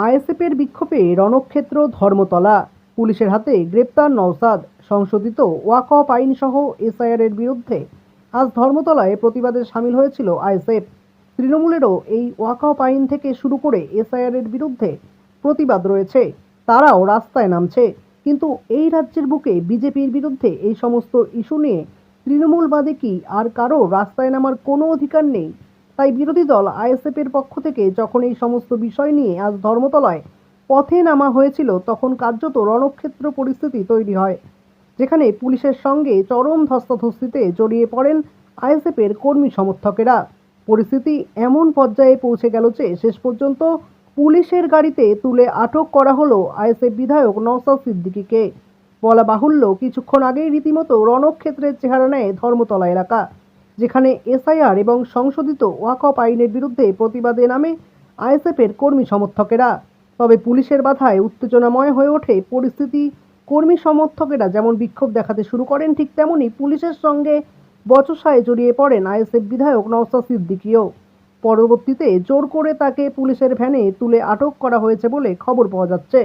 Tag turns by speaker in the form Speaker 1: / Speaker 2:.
Speaker 1: আইএসএফের বিক্ষোভে রণক্ষেত্র ধর্মতলা, পুলিশের হাতে গ্রেপ্তার নওশাদ। সংশোধিত ওয়াকফ আইন সহ এসআইআর এর বিরুদ্ধে আজ ধর্মতলায় প্রতিবাদে সামিল হয়েছিল আইএসএফ। তৃণমূলেরও এই ওয়াকফ আইন থেকে শুরু করে এসআইআর এর বিরুদ্ধে প্রতিবাদ রয়েছে, তারাও রাস্তায় নামছে। কিন্তু এই রাজ্যের বুকে বিজেপির বিরুদ্ধে এই সমস্ত ইস্যু নিয়ে তৃণমূল বাদে কি আর কারো রাস্তায় নামার কোনো অধিকার নেই? তাই বিরোধী দল আইএসএফ এর পক্ষ থেকে যখন এই সমস্ত বিষয় নিয়ে আজ ধর্মতলায় পথে নামা হয়েছিল, তখন কার্যত রণক্ষেত্র পরিস্থিতি তৈরি হয়, যেখানে পুলিশের সঙ্গে চরম ধস্তাধস্তিতে জড়িয়ে পড়েন আইএসএফ এর কর্মী সমর্থকেরা। পরিস্থিতি এমন পর্যায়ে পৌঁছে গেল যে শেষ পর্যন্ত পুলিশের গাড়িতে তুলে আটক করা হলো আইএসএফ বিধায়ক নওশাদ সিদ্দিকীকে। বলা বাহুল্য, কিছুক্ষণ আগেই রীতিমতো রণক্ষেত্রের চেহারা নেয় ধর্মতলা এলাকা, যেখানে এসআইআর এবং সংশোধিত ওয়াকফ আইনের বিরুদ্ধে প্রতিবাদে নামে আইএসএফ এর কর্মী সমর্থকেরা। তবে পুলিশের বাধায় উত্তেজনাময় হয়ে ওঠে পরিস্থিতি। কর্মী সমর্থকেরা যেমন বিক্ষোভ দেখাতে শুরু করেন, ঠিক তেমনি পুলিশের সঙ্গে বচসায় জড়িয়ে পড়েন আইএসএফ বিধায়ক নওশাদ সিদ্দিকীও। পরবর্তীতে জোর করে তাকে পুলিশের ভ্যানে তুলে আটক করা হয়েছে বলে খবর পাওয়া যাচ্ছে।